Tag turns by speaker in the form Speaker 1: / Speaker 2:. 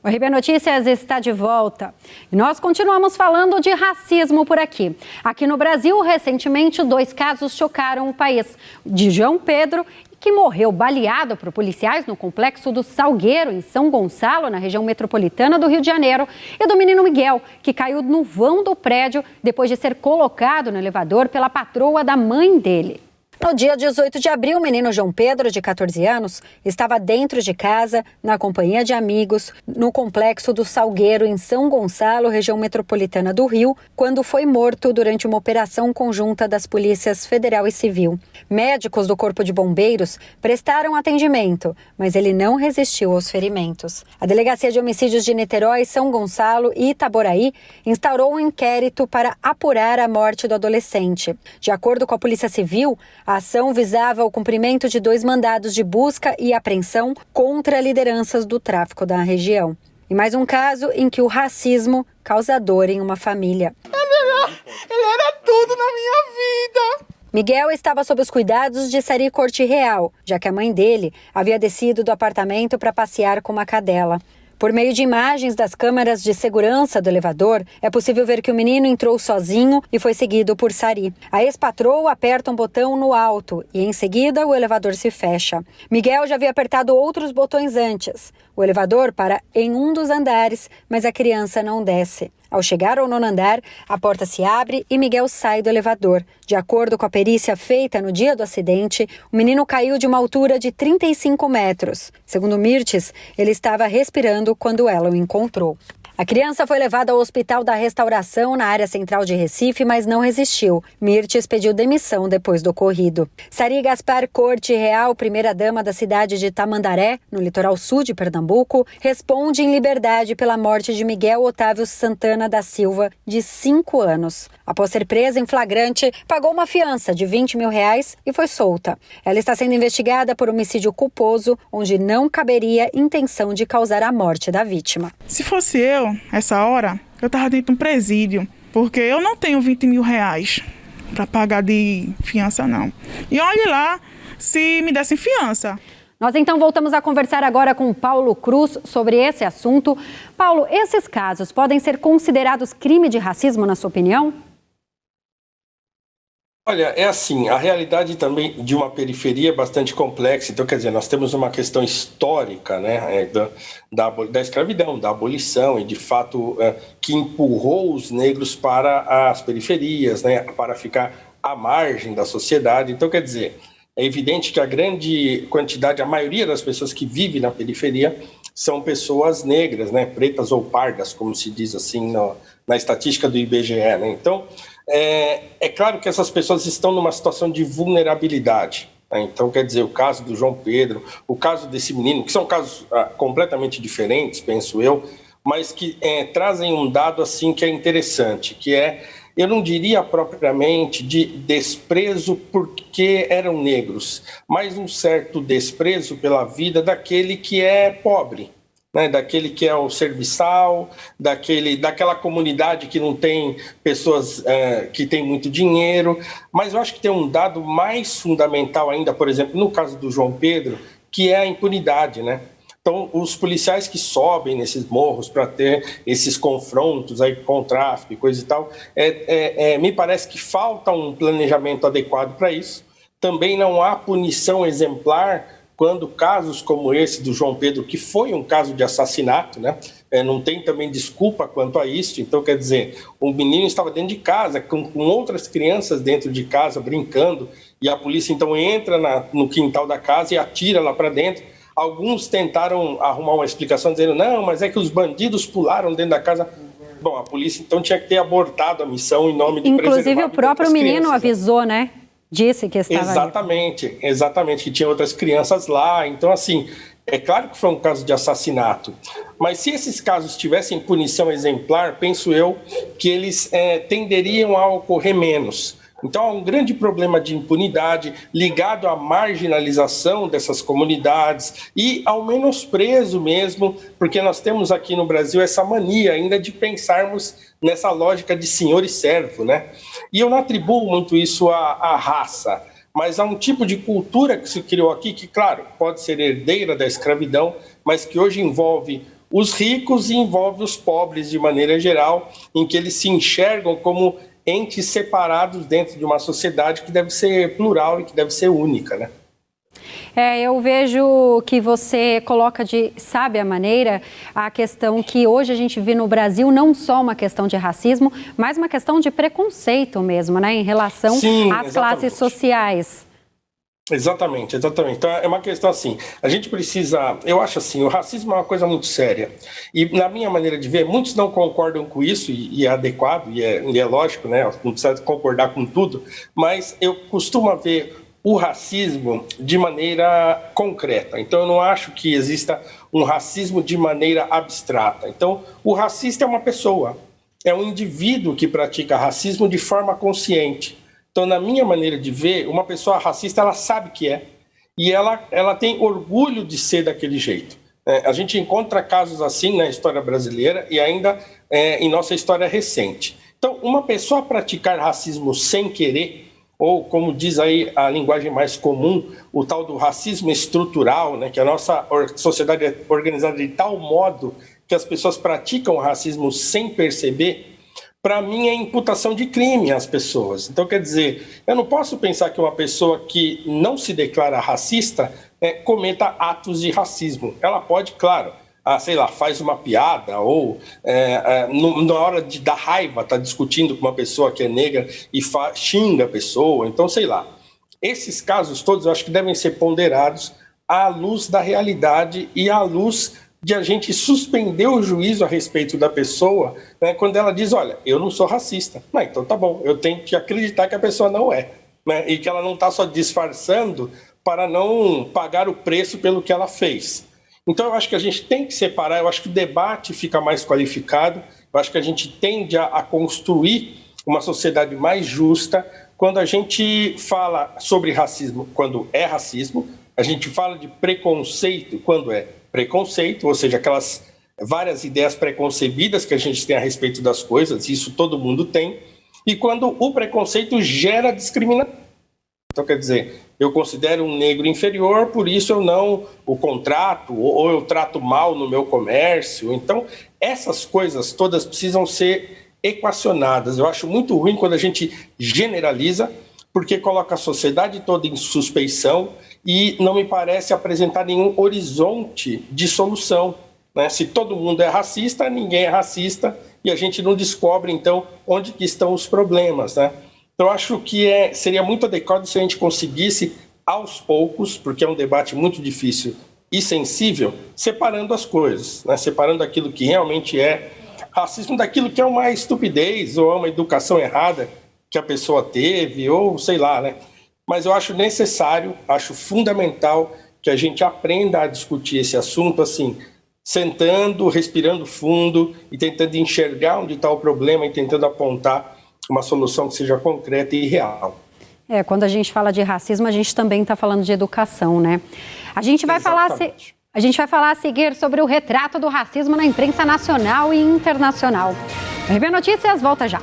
Speaker 1: O RB Notícias está de volta e nós continuamos falando de racismo por aqui. Aqui no Brasil, recentemente, 2 casos chocaram o país. De João Pedro, que morreu baleado por policiais no complexo do Salgueiro, em São Gonçalo, na região metropolitana do Rio de Janeiro, e do menino Miguel, que caiu no vão do prédio depois de ser colocado no elevador pela patroa da mãe dele. No dia 18 de abril, o menino João Pedro, de 14 anos, estava dentro de casa, na companhia de amigos, no complexo do Salgueiro, em São Gonçalo, região metropolitana do Rio, quando foi morto durante uma operação conjunta das polícias federal e civil. Médicos do Corpo de Bombeiros prestaram atendimento, mas ele não resistiu aos ferimentos. A Delegacia de Homicídios de Niterói, São Gonçalo e Itaboraí instaurou um inquérito para apurar a morte do adolescente. De acordo com a Polícia Civil, a ação visava o cumprimento de 2 mandados de busca e apreensão contra lideranças do tráfico da região. E mais um caso em que o racismo causa dor em uma família.
Speaker 2: Ele era tudo na minha vida.
Speaker 1: Miguel estava sob os cuidados de Sari Corte Real, já que a mãe dele havia descido do apartamento para passear com uma cadela. Por meio de imagens das câmeras de segurança do elevador, é possível ver que o menino entrou sozinho e foi seguido por Sari. A ex-patroa aperta um botão no alto e, em seguida, o elevador se fecha. Miguel já havia apertado outros botões antes. O elevador para em um dos andares, mas a criança não desce. Ao chegar ao 9º andar, a porta se abre e Miguel sai do elevador. De acordo com a perícia feita no dia do acidente, o menino caiu de uma altura de 35 metros. Segundo Mirtes, ele estava respirando quando ela o encontrou. A criança foi levada ao Hospital da Restauração, na área central de Recife, mas não resistiu. Mirtes pediu demissão depois do ocorrido. Sari Gaspar Corte Real, primeira-dama da cidade de Tamandaré, no litoral sul de Pernambuco, responde em liberdade pela morte de Miguel Otávio Santana da Silva, de 5 anos. Após ser presa em flagrante, pagou uma fiança de R$20 mil e foi solta. Ela está sendo investigada por homicídio culposo, onde não caberia intenção de causar a morte da vítima.
Speaker 2: Se fosse eu, essa hora, eu estava dentro de um presídio, porque eu não tenho R$20 mil para pagar de fiança, não. E olhe lá se me dessem fiança.
Speaker 1: Nós então voltamos a conversar agora com Paulo Cruz sobre esse assunto. Paulo, esses casos podem ser considerados crime de racismo, na sua opinião?
Speaker 3: Olha, é assim, a realidade também de uma periferia é bastante complexa. Então, quer dizer, nós temos uma questão histórica, né, da escravidão, da abolição, e de fato que empurrou os negros para as periferias, né, para ficar à margem da sociedade. Então, quer dizer, é evidente que a grande quantidade, a maioria das pessoas que vivem na periferia são pessoas negras, né, pretas ou pardas, como se diz assim na estatística do IBGE, né? Então, é claro que essas pessoas estão numa situação de vulnerabilidade, né? Então, quer dizer, o caso do João Pedro, o caso desse menino, que são casos completamente diferentes, penso eu, mas que trazem um dado assim que é interessante, que eu não diria propriamente de desprezo porque eram negros, mas um certo desprezo pela vida daquele que é pobre, né, daquele que é o serviçal, daquela comunidade que não tem pessoas que têm muito dinheiro. Mas eu acho que tem um dado mais fundamental ainda, por exemplo, no caso do João Pedro, que é a impunidade, né? Então, os policiais que sobem nesses morros para ter esses confrontos aí com o tráfico e coisa e tal, me parece que falta um planejamento adequado para isso. Também não há punição exemplar quando casos como esse do João Pedro, que foi um caso de assassinato, né? Não tem também desculpa quanto a isso. Então, quer dizer, o menino estava dentro de casa, com outras crianças dentro de casa, brincando, e a polícia então entra no quintal da casa e atira lá para dentro. Alguns tentaram arrumar uma explicação dizendo, não, mas é que os bandidos pularam dentro da casa. Bom, a polícia então tinha que ter abortado a missão em nome de preservar.
Speaker 1: Inclusive o próprio menino avisou, né? Disse que estava
Speaker 3: Exatamente, que tinha outras crianças lá. Então, assim, é claro que foi um caso de assassinato. Mas se esses casos tivessem punição exemplar, penso eu que eles tenderiam a ocorrer menos. Então, há um grande problema de impunidade ligado à marginalização dessas comunidades e ao menosprezo mesmo, porque nós temos aqui no Brasil essa mania ainda de pensarmos nessa lógica de senhor e servo, né? E eu não atribuo muito isso à raça, mas há um tipo de cultura que se criou aqui que, claro, pode ser herdeira da escravidão, mas que hoje envolve os ricos e envolve os pobres de maneira geral, em que eles se enxergam como entes separados dentro de uma sociedade que deve ser plural e que deve ser única, né?
Speaker 1: Eu vejo que você coloca de sábia maneira a questão que hoje a gente vê no Brasil não só uma questão de racismo, mas uma questão de preconceito mesmo, né, em relação às classes sociais.
Speaker 3: Exatamente. Então é uma questão assim, a gente precisa, eu acho assim, o racismo é uma coisa muito séria e na minha maneira de ver, muitos não concordam com isso e é adequado e é lógico, né, não precisa concordar com tudo, mas eu costumo ver o racismo de maneira concreta. Então eu não acho que exista um racismo de maneira abstrata. Então o racista é uma pessoa, é um indivíduo que pratica racismo de forma consciente. Então, na minha maneira de ver, uma pessoa racista, ela sabe que é. E ela tem orgulho de ser daquele jeito. A gente encontra casos assim na história brasileira e ainda em nossa história recente. Então, uma pessoa praticar racismo sem querer, ou como diz aí a linguagem mais comum, o tal do racismo estrutural, né, que a nossa sociedade é organizada de tal modo que as pessoas praticam racismo sem perceber, para mim é imputação de crime às pessoas. Então, quer dizer, eu não posso pensar que uma pessoa que não se declara racista cometa atos de racismo. Ela pode, claro, sei lá, faz uma piada ou na hora de dar raiva está discutindo com uma pessoa que é negra e xinga a pessoa. Então, sei lá. Esses casos todos eu acho que devem ser ponderados à luz da realidade e à luz de a gente suspender o juízo a respeito da pessoa, né, quando ela diz, olha, eu não sou racista. Então tá bom, eu tenho que acreditar que a pessoa não é, né, e que ela não está só disfarçando para não pagar o preço pelo que ela fez. Então eu acho que a gente tem que separar, eu acho que o debate fica mais qualificado, eu acho que a gente tende a construir uma sociedade mais justa quando a gente fala sobre racismo, quando é racismo, a gente fala de preconceito quando é preconceito, ou seja, aquelas várias ideias preconcebidas que a gente tem a respeito das coisas, isso todo mundo tem, e quando o preconceito gera discriminação. Então, quer dizer, eu considero um negro inferior, por isso eu não o contrato, ou eu trato mal no meu comércio. Então, essas coisas todas precisam ser equacionadas. Eu acho muito ruim quando a gente generaliza, porque coloca a sociedade toda em suspeição e não me parece apresentar nenhum horizonte de solução, né? Se todo mundo é racista, ninguém é racista e a gente não descobre, então, onde que estão os problemas, né? Então, acho que seria muito adequado se a gente conseguisse, aos poucos, porque é um debate muito difícil e sensível, separando as coisas, né? Separando aquilo que realmente é racismo daquilo que é uma estupidez ou é uma educação errada que a pessoa teve, ou sei lá, né? Mas eu acho necessário, acho fundamental que a gente aprenda a discutir esse assunto, assim, sentando, respirando fundo e tentando enxergar onde está o problema e tentando apontar uma solução que seja concreta e real.
Speaker 1: Quando a gente fala de racismo, a gente também está falando de educação, né? A gente vai falar a seguir sobre o retrato do racismo na imprensa nacional e internacional. O RB Notícias volta já.